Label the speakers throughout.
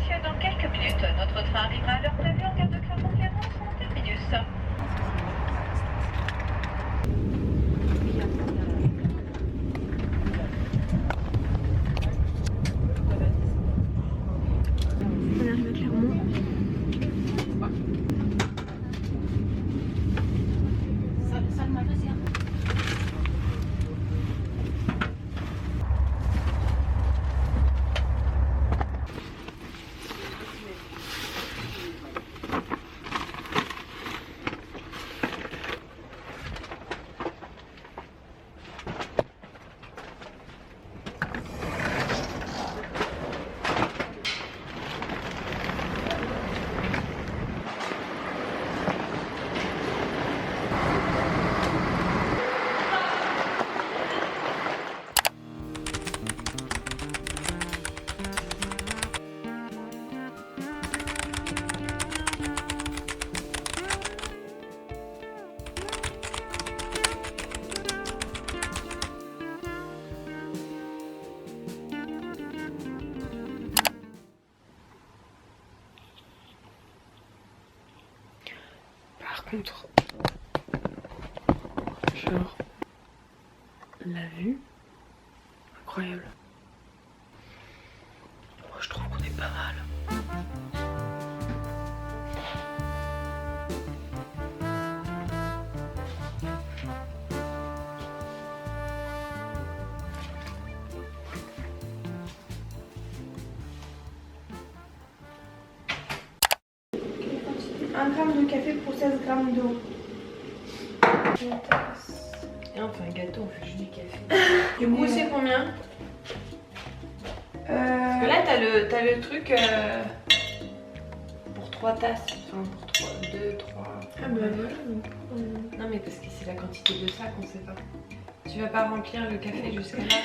Speaker 1: messieurs, dans quelques minutes, notre train arrivera à l'heure prévue en cas de Clermont-Ferrand en terminus.
Speaker 2: On arrive à Clermont. Par contre, genre, la vue, incroyable. Moi je trouve qu'on est pas mal. Un gramme de café pour 16 grammes d'eau.
Speaker 3: Et on fait un gâteau, on fait juste du café. Du coup, c'est combien? Parce que là, t'as le truc pour 3 tasses. Enfin, pour 2, 3.
Speaker 2: Ah bah voilà.
Speaker 3: Non, mais parce que c'est la quantité de sac, on sait pas. Tu vas pas remplir le café jusqu'à là?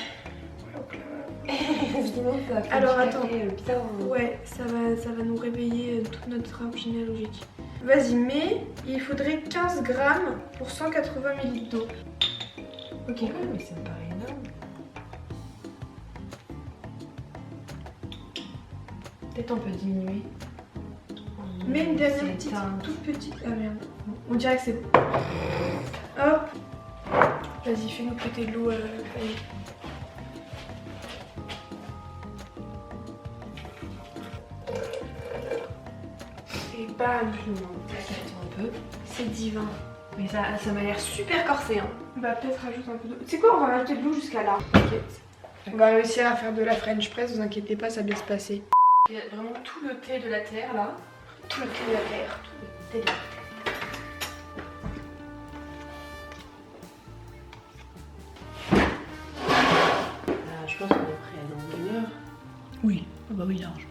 Speaker 3: Sinon, ça va faire
Speaker 2: Alors
Speaker 3: du
Speaker 2: attends.
Speaker 3: café, bien.
Speaker 2: Ouais, ça va nous réveiller toute notre arbre généalogique. Vas-y, mais il faudrait 15 grammes pour 180 ml d'eau. Ok.
Speaker 3: Ouais, mais ça me paraît énorme. Peut-être on peut diminuer.
Speaker 2: Mais une dernière
Speaker 3: C'est
Speaker 2: petite,
Speaker 3: un-
Speaker 2: toute petite. Ah merde. On dirait que c'est bon. Hop. Vas-y, fais-nous péter de l'eau. Fanny. Et bam.
Speaker 3: Un peu.
Speaker 2: C'est divin.
Speaker 3: Mais ça m'a l'air super corsé. Hein.
Speaker 2: Bah peut-être rajoute un peu d'eau. Tu sais quoi, on va rajouter de l'eau jusqu'à là. T'inquiète. On va réussir à faire de la French press, vous inquiétez pas, ça va bien se passer.
Speaker 3: Il y a vraiment tout le thé de la terre là.
Speaker 2: Tout le thé de la terre.
Speaker 3: Tout le thé de la terre. Je pense qu'on est prêt dans une heure.
Speaker 4: Oui, ah bah oui, large.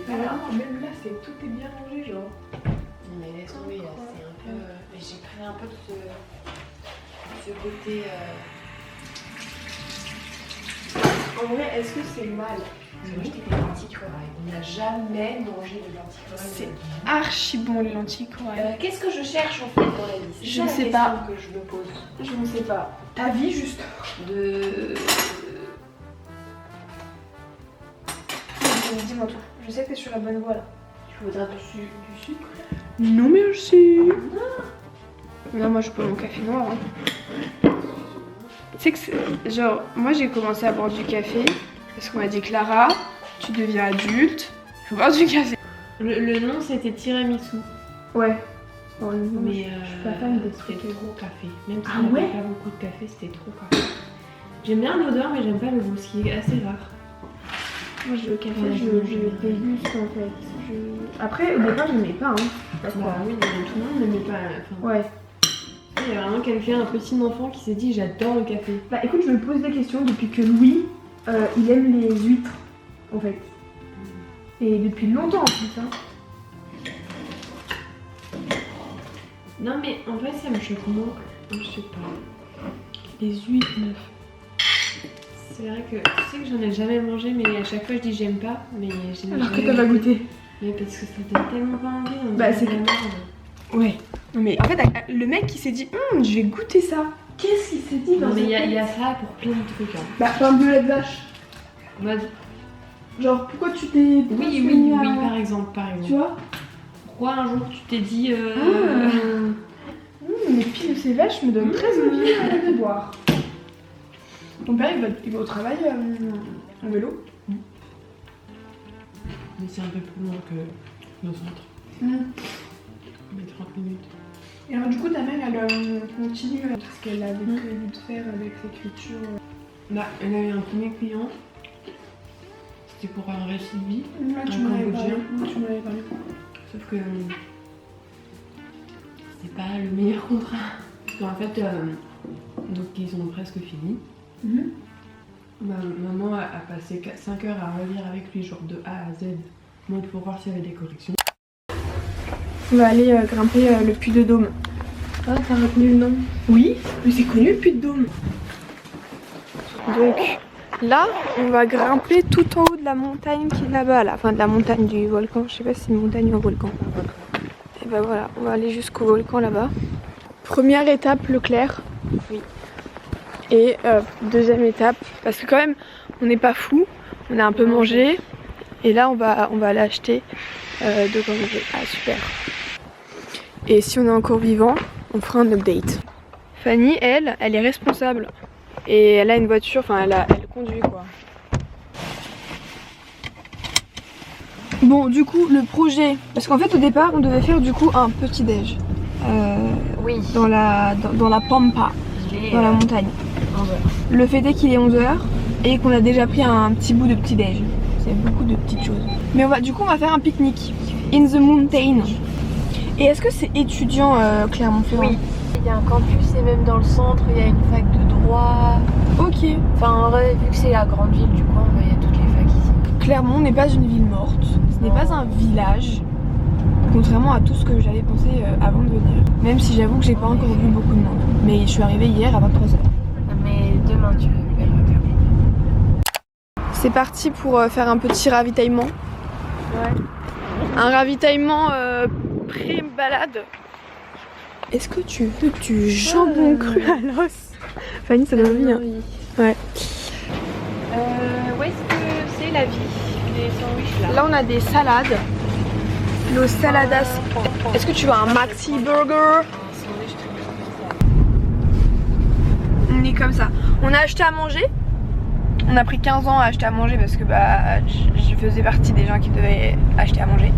Speaker 2: Alors, même là, tout est bien rangé, genre.
Speaker 3: Non mais laisse tomber, là, c'est un peu. Mais j'ai pris un peu de ce côté.
Speaker 2: En vrai, est-ce que c'est mal?
Speaker 3: Parce que moi j'étais des lentilles corail. On n'a jamais mangé de lentilles corail.
Speaker 2: C'est archi bon les lentilles corail.
Speaker 3: Qu'est-ce que je cherche en fait dans la vie?
Speaker 2: Je ne sais pas.
Speaker 3: Que je me pose.
Speaker 2: Je ne sais pas. Ta vie juste. Dis-moi tout. Je sais que t'es sur la bonne voie là.
Speaker 3: Tu voudras du sucre?
Speaker 2: Non merci. Non, moi je bois mon café noir. Hein. Tu sais que c'est... Genre, moi j'ai commencé à boire du café parce qu'on m'a dit Clara, tu deviens adulte, il faut boire du café.
Speaker 3: Le nom c'était tiramisu.
Speaker 2: Ouais. Oh,
Speaker 3: Mais
Speaker 2: je suis pas fan des
Speaker 3: c'était
Speaker 2: trucs.
Speaker 3: trop café. Même si
Speaker 2: Ah
Speaker 3: j'avais
Speaker 2: ouais
Speaker 3: pas beaucoup de café, c'était trop café. J'aime bien l'odeur mais j'aime pas le goût, ce qui est assez rare.
Speaker 2: Moi le café,
Speaker 3: Ouais,
Speaker 2: je
Speaker 3: je-
Speaker 2: déguste en fait. Après, au départ, je n'aimais pas. Hein.
Speaker 3: Bah oui, mais tout le monde n'aimait pas. Enfin,
Speaker 2: Ouais.
Speaker 3: il y a vraiment quelqu'un, un petit enfant qui s'est dit j'adore le café.
Speaker 2: Bah écoute, je me pose des questions depuis que Louis, il aime les huîtres, en fait. Et depuis longtemps en plus, hein.
Speaker 3: Non mais en fait ça me choque moins. Je sais pas.
Speaker 2: Les huîtres, meuf.
Speaker 3: C'est vrai que tu sais que j'en ai jamais mangé, mais à chaque fois je dis j'aime pas, mais j'ai
Speaker 2: Alors que t'as pas goûté.
Speaker 3: Mais parce que ça donne tellement pas envie. On
Speaker 2: Bah,
Speaker 3: dirait
Speaker 2: c'est
Speaker 3: de la
Speaker 2: que-
Speaker 3: merde.
Speaker 2: Ouais. Mais en fait, le mec qui s'est dit, je vais goûter ça. Qu'est-ce qu'il s'est dit dans
Speaker 3: Non mais
Speaker 2: sa
Speaker 3: il y
Speaker 2: tête
Speaker 3: a ça pour plein de trucs. Hein.
Speaker 2: Bah, pain de lait de vache.
Speaker 3: En mode,
Speaker 2: Genre, pourquoi tu t'es.
Speaker 3: Oui, par exemple.
Speaker 2: Tu vois?
Speaker 3: Pourquoi un jour tu t'es dit...
Speaker 2: Les piles de ces vaches me donnent très envie de boire. Ton père, il va au travail en vélo?
Speaker 3: Mais c'est un peu plus loin que nos centres. Mais 30 minutes.
Speaker 2: Et alors du coup ta mère elle continue ce qu'elle avait prévu de faire avec l'écriture.
Speaker 3: Bah, elle a eu un premier client. C'était pour un récit de vie.
Speaker 2: Tu m'en avais parlé.
Speaker 3: Sauf que c'est pas le meilleur contrat. Parce qu'en fait, donc ils ont presque fini. Ma maman a passé 5 heures à relire avec lui, genre de A à Z, donc pour voir s'il y avait des corrections.
Speaker 2: On va aller grimper le Puy de Dôme.
Speaker 3: Ah, t'as retenu le nom?
Speaker 2: Oui, mais c'est connu le Puy de Dôme. Donc là, on va grimper tout en haut de la montagne qui est là-bas, là. Enfin de la montagne du volcan, je sais pas si c'est une montagne ou un volcan. Et ben voilà, on va aller jusqu'au volcan là-bas. Première étape, Leclerc.
Speaker 3: Oui.
Speaker 2: Et deuxième étape, parce que quand même, on n'est pas fou, on a un peu mangé. Et là, on va aller acheter de quoi manger. Ah super. Et si on est encore vivant, on fera un update. Fanny, elle est responsable. Et elle a une voiture, enfin elle conduit quoi. Bon du coup le projet, parce qu'en fait au départ on devait faire du coup un petit déj.
Speaker 3: Oui.
Speaker 2: Dans la pampa, dans la montagne. Le fait est qu'il est 11h et qu'on a déjà pris un petit bout de petit déj. C'est beaucoup de petites choses. Mais du coup on va faire un pique-nique. In the mountain. Et est-ce que c'est étudiant Clermont-Ferrand?
Speaker 3: Oui. Il y a un campus et même dans le centre il y a une fac de droit.
Speaker 2: Ok.
Speaker 3: Enfin en vrai vu que c'est la grande ville du coin, il y a toutes les facs ici.
Speaker 2: Clermont n'est pas une ville morte, ce n'est pas un village, contrairement à tout ce que j'avais pensé avant de venir. Même si j'avoue que j'ai pas encore vu beaucoup de monde. Mais je suis arrivée hier à 23h.
Speaker 3: Mais demain tu verras Clermont.
Speaker 2: C'est parti pour faire un petit ravitaillement.
Speaker 3: Ouais.
Speaker 2: Un ravitaillement pré-balade. Est-ce que tu veux du jambon cru à l'os? Fanny, ça donne envie, hein. Ouais.
Speaker 3: Où est-ce que c'est la vie? Les sandwichs là.
Speaker 2: Là, on a des salades. Los saladas. Est-ce que tu veux un maxi burger? On est comme ça. On a acheté à manger. On a pris 15 ans à acheter à manger parce que je faisais partie des gens qui devaient acheter à manger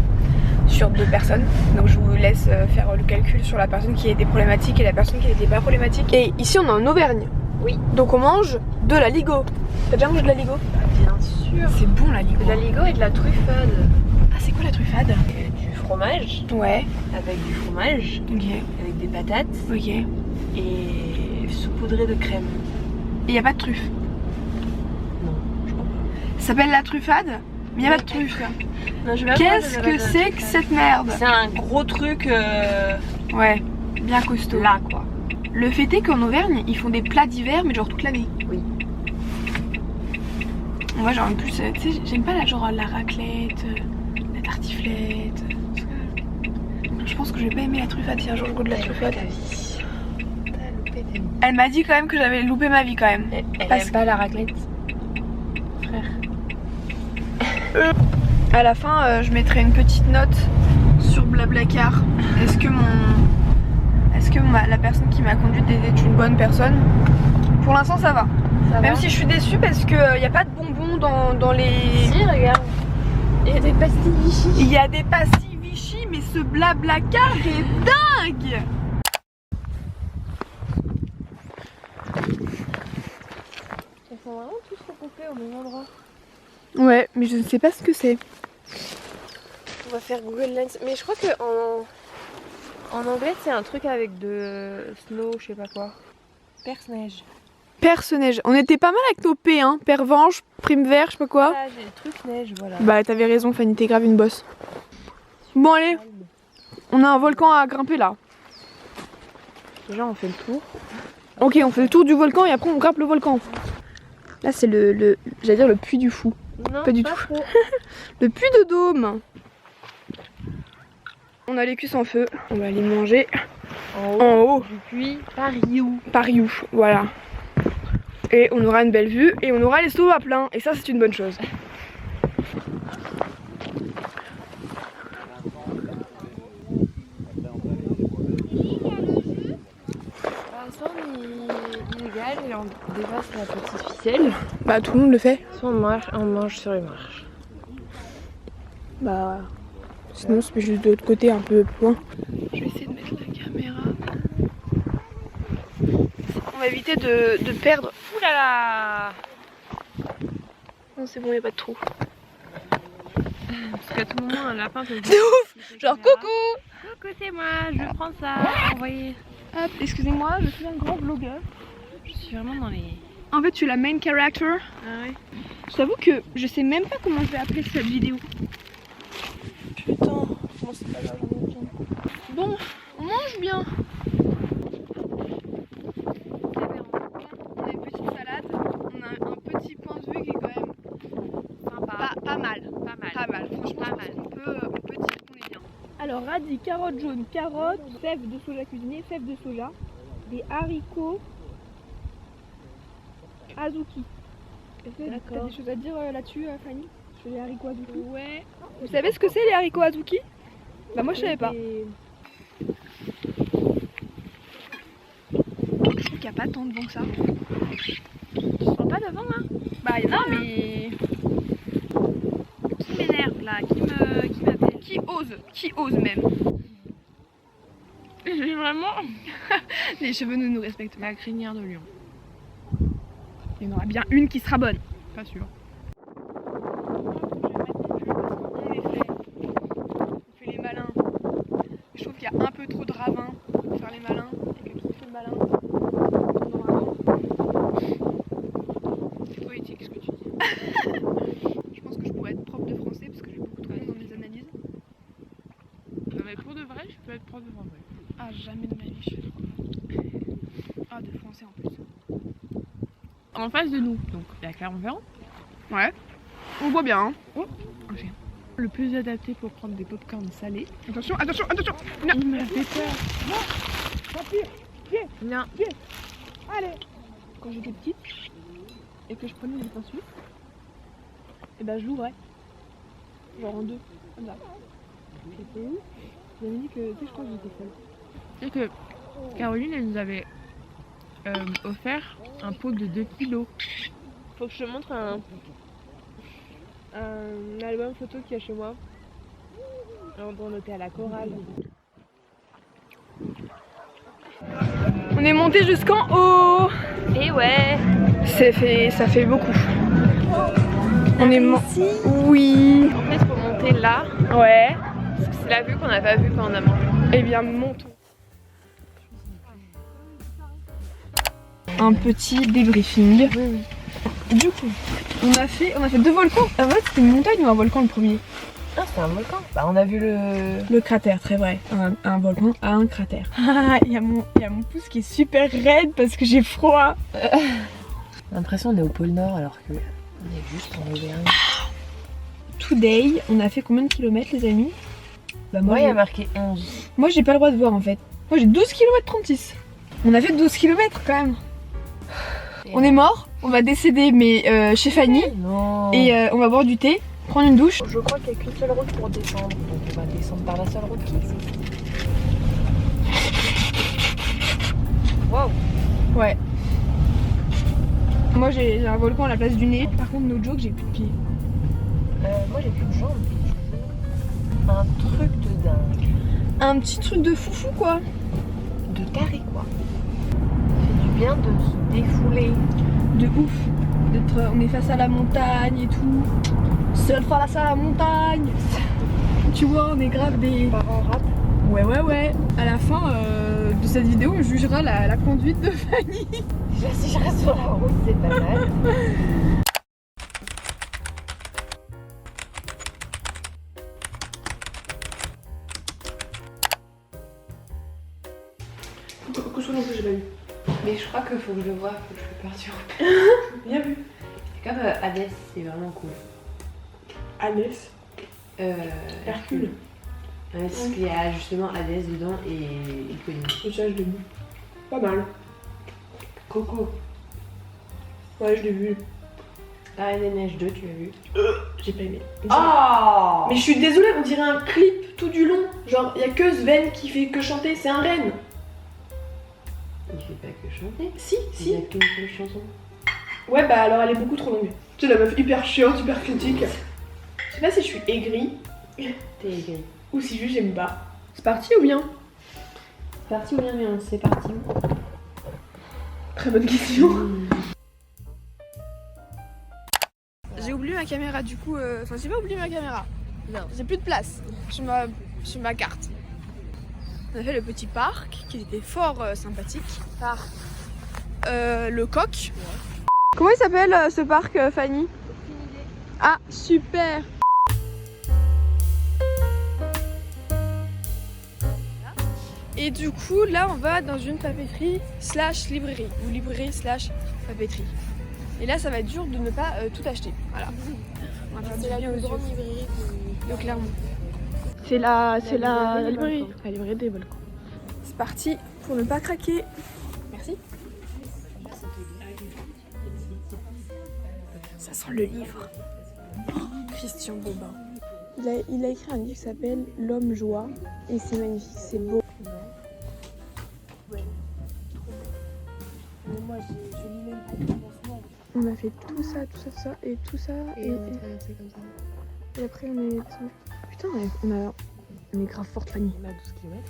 Speaker 2: sur 2 personnes. Donc je vous laisse faire le calcul sur la personne qui était problématique et la personne qui n'était pas problématique. Et ici on est en Auvergne.
Speaker 3: Oui.
Speaker 2: Donc on mange de la ligo. T'as déjà mangé de la ligo?
Speaker 3: Bien sûr.
Speaker 2: C'est bon la ligo.
Speaker 3: De la ligo et de la truffade.
Speaker 2: Ah c'est quoi la truffade?
Speaker 3: Du fromage.
Speaker 2: Ouais.
Speaker 3: Avec du fromage.
Speaker 2: Ok.
Speaker 3: Avec des patates.
Speaker 2: Ok.
Speaker 3: Et saupoudré de crème.
Speaker 2: Et y a pas de truffe?
Speaker 3: Non, je crois pas. Ça
Speaker 2: s'appelle la truffade? Mais y a pas de truffe. Qu'est-ce que c'est que cette merde?
Speaker 3: C'est un gros truc
Speaker 2: ouais, bien costaud.
Speaker 3: là quoi.
Speaker 2: Le fait est qu'en Auvergne, ils font des plats d'hiver mais genre toute l'année.
Speaker 3: Oui.
Speaker 2: Moi genre en plus, tu sais, j'aime pas la raclette, la tartiflette. Je pense que je vais pas aimer la truffade si un jour je goûte de la truffade. Elle m'a dit quand même que j'avais loupé ma vie quand même.
Speaker 3: Elle aime pas la raclette. Frère.
Speaker 2: À la fin, je mettrai une petite note sur Blablacar. Est-ce que la personne qui m'a conduite est une bonne personne? Pour l'instant, ça va. Même si je suis déçue parce qu'il n'y a pas de bonbons dans les...
Speaker 3: Si, regarde. Il y a des pastilles Vichy.
Speaker 2: Il y a des pastilles Vichy, mais ce Blablacar est dingue!
Speaker 3: Ils sont vraiment tous regroupés au même endroit.
Speaker 2: Ouais, mais je ne sais pas ce que c'est.
Speaker 3: On va faire Google Lens. Mais je crois que en anglais c'est un truc avec de snow, je sais pas quoi. Perce-neige.
Speaker 2: Perce-neige. On était pas mal avec nos P, hein. Pervenche, prime vert, je sais pas quoi.
Speaker 3: Ah, j'ai le truc neige, voilà.
Speaker 2: Bah t'avais raison Fanny, t'es grave une bosse. Bon allez, on a un volcan à grimper là.
Speaker 3: Déjà on fait le tour.
Speaker 2: Ok, on fait le tour du volcan et après on grimpe le volcan. Là c'est j'allais dire le puits du fou.
Speaker 3: Non,
Speaker 2: pas du tout.
Speaker 3: trop.
Speaker 2: Le puits de Dôme. On a les cuisses en feu, on va aller manger en haut.
Speaker 3: Du puits Pariou.
Speaker 2: Pariou, voilà. Et on aura une belle vue et on aura les stoves à plein et ça c'est une bonne chose.
Speaker 3: l'idéal et on dépasse la petite ficelle.
Speaker 2: Bah tout le monde le fait.
Speaker 3: Soit on mange sur les marches.
Speaker 2: Bah sinon c'est juste de l'autre côté un peu plus loin. Je vais essayer de mettre la caméra. On va éviter de perdre. Ouh là là. Non c'est bon, y a pas de trou.
Speaker 3: Parce qu'à tout moment un lapin te dit.
Speaker 2: De ouf. Genre coucou.
Speaker 3: Coucou c'est moi, je prends ça, envoyez.
Speaker 2: Hop, excusez-moi, je suis un grand vlogueur.
Speaker 3: Je suis vraiment dans les...
Speaker 2: En fait, je suis la main character.
Speaker 3: Ah ouais.
Speaker 2: Je t'avoue que je sais même pas comment je vais appeler cette vidéo. Putain, comment c'est pas grave, j'en ai bien. Bon, on mange bien. On a une petite salade, on a un petit point de vue qui est quand même
Speaker 3: Sympa.
Speaker 2: pas mal.
Speaker 3: Pas mal.
Speaker 2: Franchement,
Speaker 3: Pas mal.
Speaker 2: on peut dire qu'on est bien. Alors, radis, carottes jaunes, carottes, fèves de soja cuisiné, fèves de soja, des haricots azuki. Est-ce que t'as des choses à dire là-dessus, Fanny, sur les haricots azuki? Ouais. Vous savez ce que c'est les haricots azuki? Bah moi je savais pas. Je trouve qu'il n'y a pas tant de vent que ça.
Speaker 3: Tu sens pas devant là?
Speaker 2: Bah il y en a mais...
Speaker 3: Qui m'énerve là? Qui m'appelle?
Speaker 2: Qui ose même.
Speaker 3: J'ai vraiment
Speaker 2: Les cheveux ne nous respectent pas.
Speaker 3: la crinière de lion.
Speaker 2: Il y en aura bien une qui sera bonne.
Speaker 3: Pas sûr.
Speaker 2: On fait les malins. Je trouve qu'il y a un peu trop de ravin pour faire les malins. Et que qui fait le malin normalement. C'est poétique ce que tu dis. Je pense que je pourrais être prof de français parce que j'ai beaucoup travaillé dans mes analyses.
Speaker 3: Non mais pour de vrai, je peux être prof de français.
Speaker 2: Ah jamais de ma vie je suis prof. Ah de français en plus.
Speaker 3: En face de nous, donc il y a Clermont-Ferrand.
Speaker 2: Ouais. On voit bien. Hein.
Speaker 3: Ok. Le plus adapté pour prendre des popcorn salés.
Speaker 2: Attention. Non.
Speaker 3: Il m'a fait peur. Non.
Speaker 2: Allez. Quand j'étais petite et que je prenais des pains suisses, et ben je l'ouvrais. Genre en deux. Comme ça. J'étais où? J'avais dit que, tu sais, je crois que j'étais seule.
Speaker 3: Tu sais que Caroline, elle nous avait offert un pot de 2 kilos.
Speaker 2: Faut que je te montre un album photo qu'il y a chez moi. On était à la chorale. On est monté jusqu'en haut.
Speaker 3: Et ouais.
Speaker 2: Ça fait beaucoup. On est monté. Oui.
Speaker 3: En fait, faut monter là.
Speaker 2: Ouais.
Speaker 3: Parce que c'est la vue qu'on n'a pas vue quand on a mangé.
Speaker 2: Eh bien, montons. Un petit débriefing.
Speaker 3: Oui.
Speaker 2: Du coup, on a fait 2 volcans. En fait, c'était une montagne ou un volcan le premier?
Speaker 3: Ah, c'est un volcan. Bah, on a vu
Speaker 2: Le cratère, très vrai. Un volcan a un cratère. Il y a mon pouce qui est super raide parce que j'ai froid.
Speaker 3: J'ai l'impression qu'on est au pôle Nord alors que on est juste en Auvergne.
Speaker 2: Today, on a fait combien de kilomètres les amis? Bah
Speaker 3: Moi, il y a marqué 11.
Speaker 2: Moi j'ai pas le droit de voir en fait. Moi j'ai 12 km 36. On a fait 12 km quand même. On est mort, on va décéder mais chez Fanny.
Speaker 3: Non.
Speaker 2: Et on va boire du thé, prendre une douche.
Speaker 3: Je crois qu'il n'y a qu'une seule route pour descendre. Donc on va descendre par la seule route qui existe. Waouh.
Speaker 2: Ouais. Moi j'ai un volcan à la place du nez. Par contre no joke j'ai plus de pieds.
Speaker 3: Moi j'ai plus de jambes. Un truc de dingue.
Speaker 2: Un petit truc de foufou quoi.
Speaker 3: De taré quoi. Ça fait du bien de se défouler.
Speaker 2: De ouf. On est face à la montagne et tout. Seul face à la montagne. Tu vois, on est grave des...
Speaker 3: Parents rap.
Speaker 2: Ouais. À la fin de cette vidéo, on jugera la conduite de Fanny.
Speaker 3: Déjà si je reste sur la route, c'est pas mal.
Speaker 2: Couche non plus, j'ai pas vu.
Speaker 3: Mais je crois qu'il faut que je le voie, faut que je le perturbe.
Speaker 2: Bien vu.
Speaker 3: C'est comme Hades, c'est vraiment cool.
Speaker 2: Alès. Hercule.
Speaker 3: Parce qu'il y a justement Hades dedans et Iconique.
Speaker 2: Le ça, je l'ai vu. Pas mal.
Speaker 3: Coco.
Speaker 2: Ouais, je l'ai vu.
Speaker 3: La Reine des Neiges 2, tu l'as vu?
Speaker 2: J'ai pas aimé.
Speaker 3: Oh.
Speaker 2: Mais je suis désolée, on dirait un clip tout du long. Genre, y a que Sven qui fait que chanter, c'est un renne.
Speaker 3: Il fait pas que chanter.
Speaker 2: Si,
Speaker 3: Il y a qu'une seule chanson.
Speaker 2: Ouais, bah alors elle est beaucoup trop longue. Tu sais, la meuf hyper chiante, hyper critique. Je sais pas si je suis aigrie
Speaker 3: T'es aigri.
Speaker 2: ou si juste j'aime pas. C'est parti ou bien?
Speaker 3: C'est parti ou bien, c'est parti.
Speaker 2: Très bonne question.
Speaker 3: Mmh.
Speaker 2: J'ai oublié ma caméra du coup. Enfin, j'ai pas oublié ma caméra. Non. J'ai plus de place sur ma carte. On a fait le petit parc qui était fort sympathique. Par le coq. Ouais. Comment il s'appelle ce parc, Fanny? Ah, super! Et du coup, là, on va dans une papeterie / librairie ou librairie / papeterie. Et là, ça va être dur de ne pas tout acheter. Voilà. On va faire du bien aux yeux. De Clermont. C'est la librairie. La librairie des volcans. C'est parti pour ne pas craquer. Merci. Ça sent le livre. Christian Bobin. Il a écrit un livre qui s'appelle L'homme joie et c'est magnifique, c'est beau.
Speaker 3: Moi, je lis même pas de commencement.
Speaker 2: On a fait tout ça et tout ça.
Speaker 3: Et on a traversé comme ça.
Speaker 2: Et après on est... Putain, on est grave forte, Fanny.
Speaker 3: On a 12 km.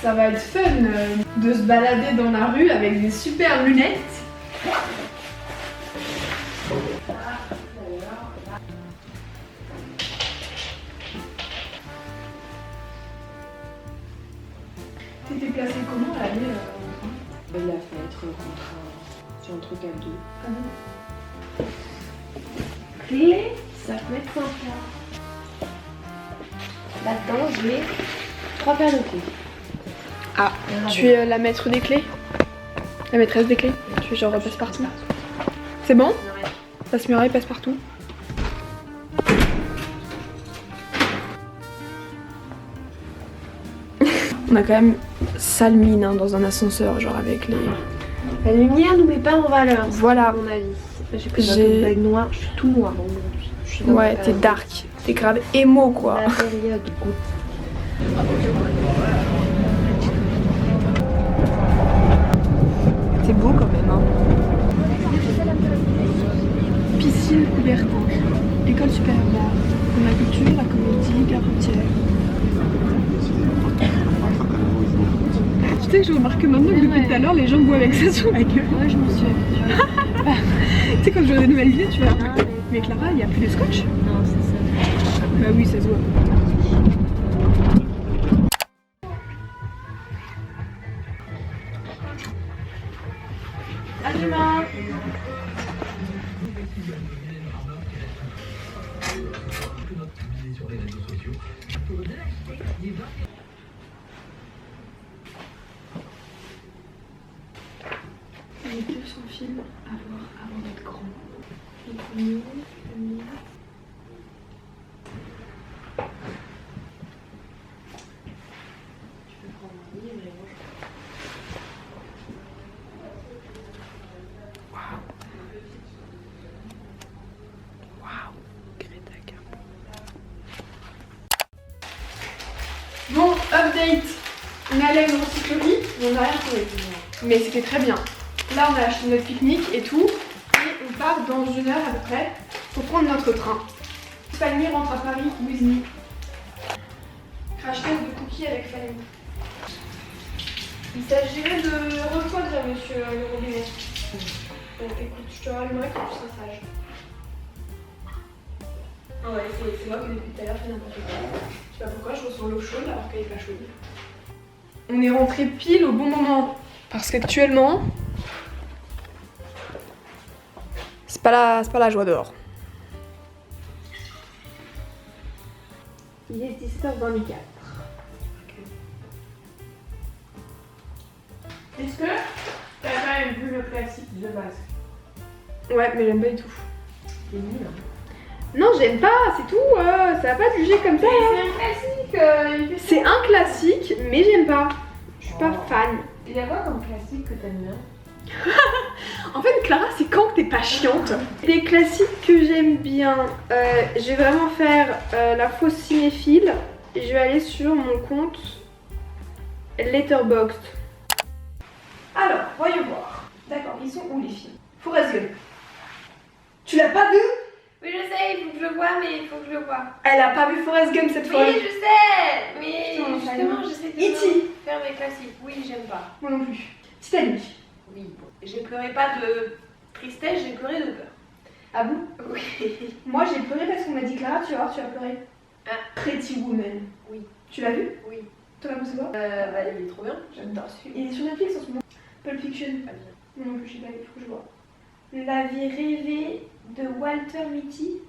Speaker 2: Ça va être fun de se balader dans la rue avec des super lunettes. T'étais placée comment à aller
Speaker 3: La fenêtre contre c'est un truc à deux.
Speaker 2: Ah non.
Speaker 3: Clé, ça peut être sympa. Là-dedans, j'ai 3 paires de clés.
Speaker 2: Ah, tu es la maître des clés? La maîtresse des clés? Tu es genre passe-partout? C'est bon? Passe-muraille, passe-partout. On a quand même sale mine hein, dans un ascenseur, genre avec les...
Speaker 3: La lumière nous met pas en valeur.
Speaker 2: Voilà.
Speaker 3: À mon avis. J'ai pris ma bague noire, je suis tout noir aujourd'hui.
Speaker 2: Ouais, t'es dark. T'es grave émo quoi.
Speaker 3: La période goutte.
Speaker 2: C'est beau quand même hein. Piscine Coubertin, école supérieure d'art, pour la culture, la comédie, gare routière. Tu sais que je remarque maintenant que depuis tout à l'heure les gens boivent avec ça sur la gueule.
Speaker 3: Ouais, je me suis habituée.
Speaker 2: Tu sais quand j'aurai des nouvelles idées tu vois. Mais Clara, il n'y a plus de scotch?
Speaker 3: Non, c'est ça.
Speaker 2: Bah oui, ça se voit. À demain. Les 200 films à voir avant d'être grand. Le premier, Bon, update. On est allé à une recyclerie, mais on n'a rien trouvé. Mais c'était très bien. Là, on a acheté notre pique-nique et tout. Et on part dans 1 heure à peu près pour prendre notre train. Fanny rentre à Paris with me. Crash test de cookies avec Fanny. Il s'agirait de refroidir, monsieur le robinet. Bon, écoute, je te rallumerai quand tu seras sage. Ah ouais, c'est moi qui depuis tout à l'heure fais n'importe quoi. Je sais pas pourquoi, je ressens l'eau chaude alors qu'elle est pas chaude. On est rentré pile au bon moment. Parce qu'actuellement, c'est pas la joie dehors.
Speaker 3: Il est 17h24.
Speaker 2: Est-ce que t'as quand même vu le classique de base? Ouais, mais j'aime pas du tout.
Speaker 3: C'est nul.
Speaker 2: Non, j'aime pas, c'est tout. Ça va pas te juger comme ça. C'est un classique. C'est un classique, mais j'aime pas. suis pas fan.
Speaker 3: Il y a quoi comme classique que t'aimes bien?
Speaker 2: En fait, Clara, c'est quand que t'es pas chiante. Les classiques que j'aime bien, je vais vraiment faire la fausse cinéphile. Et je vais aller sur mon compte Letterboxd. Alors, voyons voir. D'accord, ils sont où les films? Forrest Gump. Tu l'as pas vu?
Speaker 5: Oui, je sais, il faut que je le voie, mais il faut que je le voie.
Speaker 2: Elle a pas vu Forrest Gump cette fois.
Speaker 5: Oui, je sais, mais
Speaker 2: Putain,
Speaker 5: justement, j'essaie de
Speaker 2: E.T.
Speaker 5: faire mes classiques. Oui, j'aime pas.
Speaker 2: Moi non plus. Titanic.
Speaker 5: Oui, bon. J'ai pleuré pas de tristesse, j'ai pleuré de peur.
Speaker 2: Ah bon?
Speaker 5: Oui.
Speaker 2: Moi j'ai pleuré parce qu'on m'a dit Clara, tu vas voir, tu vas pleurer.
Speaker 5: Ah.
Speaker 2: Pretty Woman.
Speaker 5: Oui.
Speaker 2: Tu l'as vu?
Speaker 5: Oui.
Speaker 2: Toi la pensé quoi?
Speaker 5: Bah, il est trop bien, j'adore celui-là.
Speaker 2: Il est sur Netflix en ce moment. Pulp Fiction.
Speaker 5: Pas bien.
Speaker 2: Moi non plus, j'ai pas vu, faut que je vois. La vie rêvée de Walter Mitty.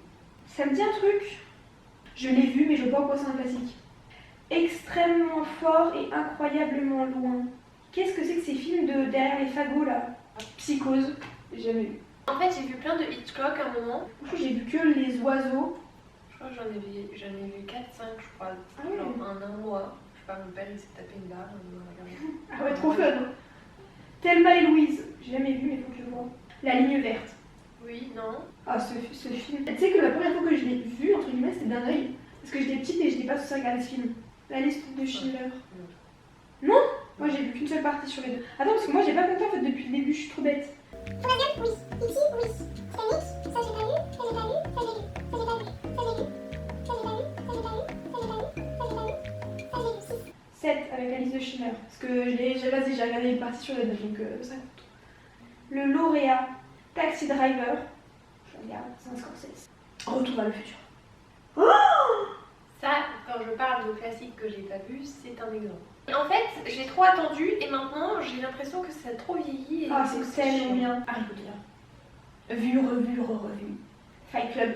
Speaker 2: Ça me dit un truc. Je l'ai vu, mais je vois quoi c'est un classique. Extrêmement fort et incroyablement loin. Qu'est-ce que c'est que ces films de derrière les fagots là? Psychose, j'ai jamais vu.
Speaker 5: En fait, j'ai vu plein de Hitchcock à un moment.
Speaker 2: Je crois que j'ai vu que les oiseaux.
Speaker 5: Je crois que j'en ai vu 4-5, je crois.
Speaker 2: Ah ouais.
Speaker 5: Genre en un mois. Je sais pas, mon père il s'est tapé une barre, on a regardé.
Speaker 2: Ah ouais, trop fun. Thelma et Louise, j'ai jamais vu mais faut que je le vois. La ligne verte.
Speaker 5: Oui, non.
Speaker 2: Ah ce film. Tu sais que la première fois que je l'ai vu, entre guillemets, c'était d'un œil. Parce que j'étais petite et je n'étais pas censée regarder ce film. La liste de Schindler. Non? Moi j'ai vu qu'une seule partie sur les deux. Attends, parce que moi j'ai pas compté en fait depuis le début, je suis trop bête.
Speaker 6: Forrest Gump, oui. E.T., oui. Titanic, ça j'ai pas vu, ça j'ai pas vu, ça j'ai vu, ça j'ai pas vu, ça j'ai vu, ça j'ai pas vu, ça j'ai pas vu, ça j'ai pas vu, ça j'ai pas vu, ça j'ai vu, 6.
Speaker 2: 7 avec la liste de Schindler. Parce que j'ai regardé une partie sur les deux, donc ça compte. Le lauréat, Taxi Driver. Je regarde, c'est un Scorsese. Retour vers le futur.
Speaker 5: Ça, quand je parle de classiques que j'ai pas vus, c'est un exemple. En fait, j'ai trop attendu et maintenant j'ai l'impression que ça a trop vieilli. Et
Speaker 2: Ah, c'est tellement
Speaker 5: chiant.
Speaker 2: bien. Harry Potter. Vu, revu, revu. Fight Club.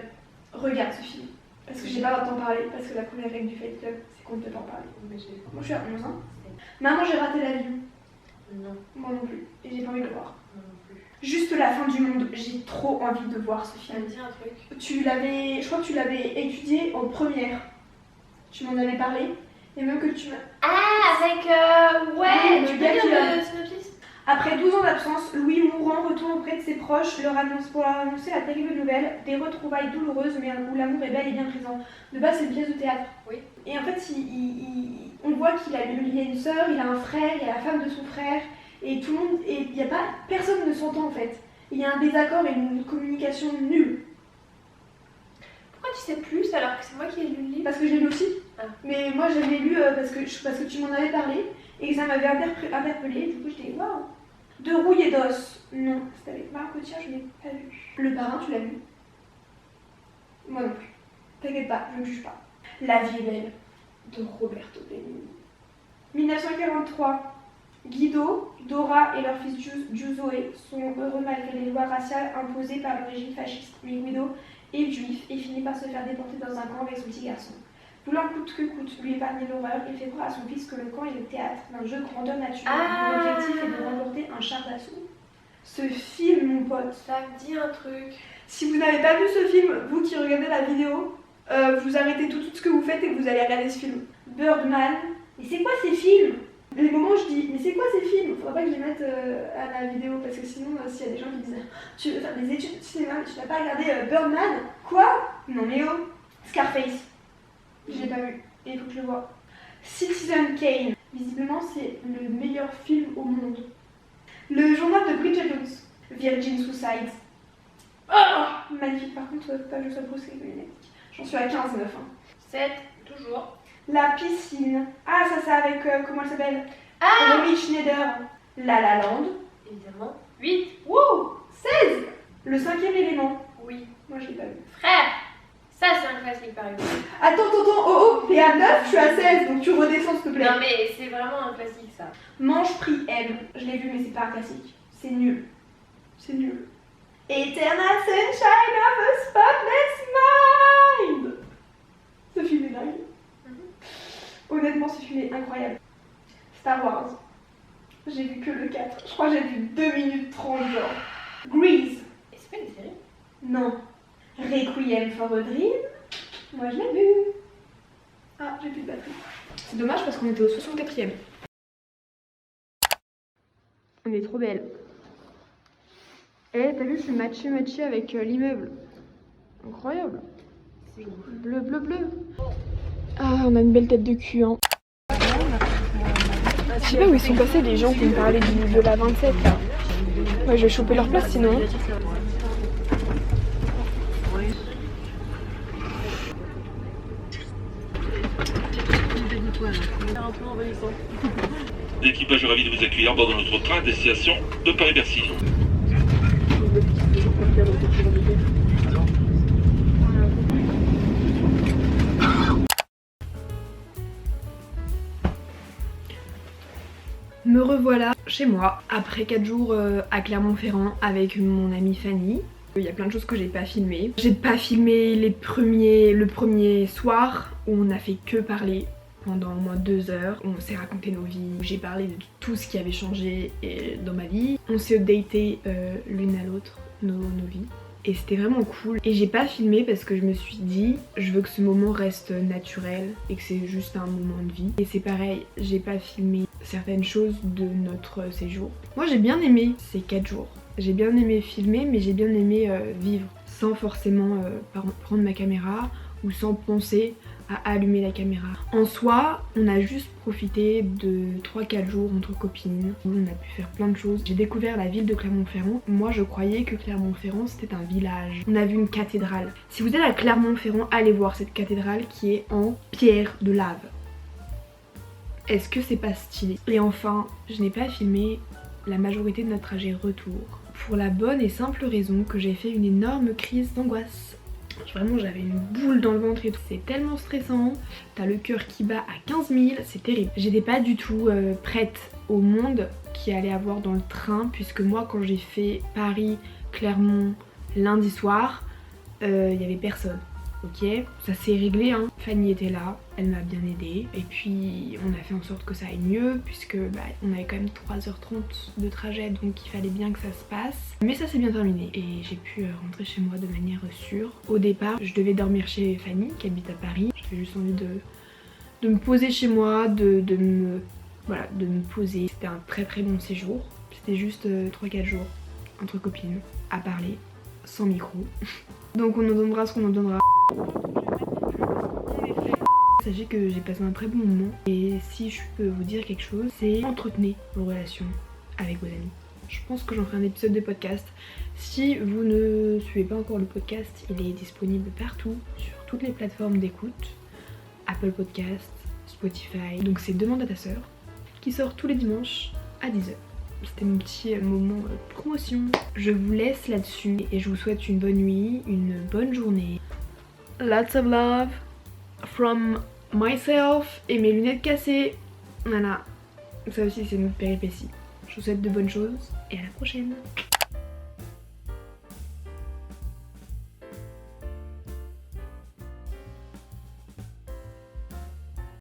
Speaker 2: Regarde ce film. Parce que j'ai pas le temps de parler, parce que la première règle du Fight Club, c'est qu'on ne peut pas en parler.
Speaker 5: Mais j'ai...
Speaker 2: Moi je suis à 11 ans. Maman, j'ai raté l'avion.
Speaker 5: Non,
Speaker 2: Moi non plus. Et j'ai pas envie de le voir.
Speaker 5: non plus.
Speaker 2: Juste la fin du monde. J'ai trop envie de voir ce
Speaker 5: Ça
Speaker 2: film.
Speaker 5: me dit un truc.
Speaker 2: Je crois que tu l'avais étudié en première. Tu m'en avais parlé. Et même que tu m'as...
Speaker 5: Ah, avec
Speaker 2: Oui,
Speaker 5: ouais,
Speaker 2: le
Speaker 5: tu peux
Speaker 2: gars qui
Speaker 5: dire
Speaker 2: a-
Speaker 5: le synopsis?
Speaker 6: Après 12 ans d'absence, Louis mourant retourne auprès de ses proches pour leur annoncer la terrible nouvelle, des retrouvailles douloureuses mais où l'amour est bel et bien présent. De base, c'est une pièce de théâtre.
Speaker 5: Oui.
Speaker 6: Et en fait, on voit qu'il a une sœur, il a un frère, il y a la femme de son frère, et tout le monde, et il y a pas, personne ne s'entend en fait. Il y a un désaccord et une communication nulle.
Speaker 5: Pourquoi tu sais plus alors que c'est moi qui ai lu le livre?
Speaker 6: Parce que je l'ai lu aussi.
Speaker 5: Ah.
Speaker 6: Mais moi, je l'ai lu parce que tu m'en avais parlé et que ça m'avait interpellée. Du coup, j'étais waouh. De rouille et d'os. Non, c'était avec Marc Cotillard, je l'ai pas vu. Le parrain, tu l'as vu? Moi non plus. T'inquiète pas, je ne juge pas. La vie est belle de Roberto Benigni. 1943. Guido, Dora et leur fils Giuseppe sont heureux malgré les lois raciales imposées par le régime fasciste. Mais Guido est juif et finit par se faire déporter dans un camp avec son petit garçon. Voulant coûte que coûte lui épargner l'horreur, il fait croire à son fils que le camp est le théâtre d'un jeu grandeur nature.
Speaker 5: Ah.
Speaker 6: L'objectif est de remporter un char d'assaut. Ce film, mon pote.
Speaker 5: Ça me dit un truc.
Speaker 6: Si vous n'avez pas vu ce film, vous qui regardez la vidéo, vous arrêtez tout ce que vous faites et vous allez regarder ce film. Birdman. Mais c'est quoi ces films? Les moments où je dis, mais c'est quoi ces films? Faudra pas que je les mette à la vidéo parce que sinon, s'il y a des gens qui disent, tu veux faire des études de cinéma, mais tu n'as pas regardé Birdman? Quoi? Non mais oh. Scarface. Je l'ai pas vu et il faut que je le voie. Citizen Kane. Visiblement, c'est le meilleur film au monde. Le journal de Bridget Jones. Virgin Suicides. Oh, magnifique. Par contre, faut pas que je sois brusquée avec mes lunettes. J'en suis à 15,9.
Speaker 5: 7, toujours.
Speaker 6: La piscine. Ah, ça c'est avec, comment elle s'appelle?
Speaker 5: Ah,
Speaker 6: Romy Schneider. La La Land.
Speaker 5: évidemment. 8,
Speaker 6: Wow, 16. Le cinquième élément.
Speaker 5: oui.
Speaker 6: Moi, je l'ai pas vu.
Speaker 5: Frère, ça c'est un classique par exemple.
Speaker 6: Attends, oh, t'es à 9, je suis à 16, donc tu redescends s'il te plaît.
Speaker 5: Non mais c'est vraiment un classique ça.
Speaker 6: Mange prix M. Je l'ai vu, mais c'est pas un classique. C'est nul. C'est nul. Eternal Sunshine of a Spotless Mind. Ce film est dingue. Honnêtement, ce film est incroyable. Star Wars. J'ai vu que le 4. Je crois que j'ai vu 2 minutes 30 genre. Grease.
Speaker 5: Et c'est pas une série?
Speaker 6: Non. Requiem for a Dream. Moi, je l'ai vu. Ah, j'ai plus de batterie.
Speaker 2: C'est dommage parce qu'on était au 64e. Elle est trop belle. Et t'as vu, je suis matchée avec l'immeuble. Incroyable. Bleu, bleu, bleu. Ah, on a une belle tête de cul, hein. Je sais pas où ils sont passés les gens qui me parlaient de la 27 là. Ouais, je vais choper leur place sinon.
Speaker 7: L'équipage est ravi de vous accueillir à bord de notre train à destination de Paris-Bercy.
Speaker 2: Me revoilà chez moi après 4 jours à Clermont-Ferrand avec mon amie Fanny. Il y a plein de choses que j'ai pas filmées. J'ai pas filmé le premier soir où on a fait que parler pendant au moins 2 heures. On s'est raconté nos vies, j'ai parlé de tout ce qui avait changé dans ma vie. On s'est updaté l'une à l'autre nos vies. Et c'était vraiment cool. Et j'ai pas filmé parce que je me suis dit, je veux que ce moment reste naturel et que c'est juste un moment de vie. Et c'est pareil, j'ai pas filmé certaines choses de notre séjour. Moi j'ai bien aimé ces 4 jours. J'ai bien aimé filmer, mais j'ai bien aimé vivre sans forcément prendre ma caméra ou sans penser à allumer la caméra. En soi, on a juste profité de 3-4 jours entre copines où on a pu faire plein de choses. J'ai découvert la ville de Clermont-Ferrand. Moi je croyais que Clermont-Ferrand c'était un village. On a vu une cathédrale. Si vous êtes à Clermont-Ferrand, allez voir cette cathédrale qui est en pierre de lave. Est-ce que c'est pas stylé? Et enfin, je n'ai pas filmé la majorité de notre trajet retour. Pour la bonne et simple raison que j'ai fait une énorme crise d'angoisse. Vraiment j'avais une boule dans le ventre et tout. C'est tellement stressant, t'as le cœur qui bat à 15 000, c'est terrible. J'étais pas du tout prête au monde qu'il allait avoir dans le train, puisque moi quand j'ai fait Paris-Clermont lundi soir, il y avait personne. Ok, ça s'est réglé hein. Fanny était là, elle m'a bien aidée et puis on a fait en sorte que ça aille mieux puisque on avait quand même 3h30 de trajet, donc il fallait bien que ça se passe. Mais ça s'est bien terminé et j'ai pu rentrer chez moi de manière sûre. Au départ je devais dormir chez Fanny qui habite à Paris. J'avais juste envie de me poser chez moi, de me poser. C'était un très très bon séjour. C'était juste 3-4 jours entre copines à parler sans micro. Donc on en donnera ce qu'on en donnera. Sachez que j'ai passé un très bon moment et si je peux vous dire quelque chose, c'est entretenez vos relations avec vos amis. Je pense que j'en ferai un épisode de podcast. Si vous ne suivez pas encore le podcast, il est disponible partout sur toutes les plateformes d'écoute, Apple Podcast, Spotify. Donc c'est Demande à ta sœur qui sort tous les dimanches à 10h. C'était mon petit moment promotion. Je vous laisse là-dessus et je vous souhaite une bonne nuit, une bonne journée. Lots of love from myself et mes lunettes cassées. Voilà, ça aussi c'est une péripétie. Je vous souhaite de bonnes choses et à la prochaine.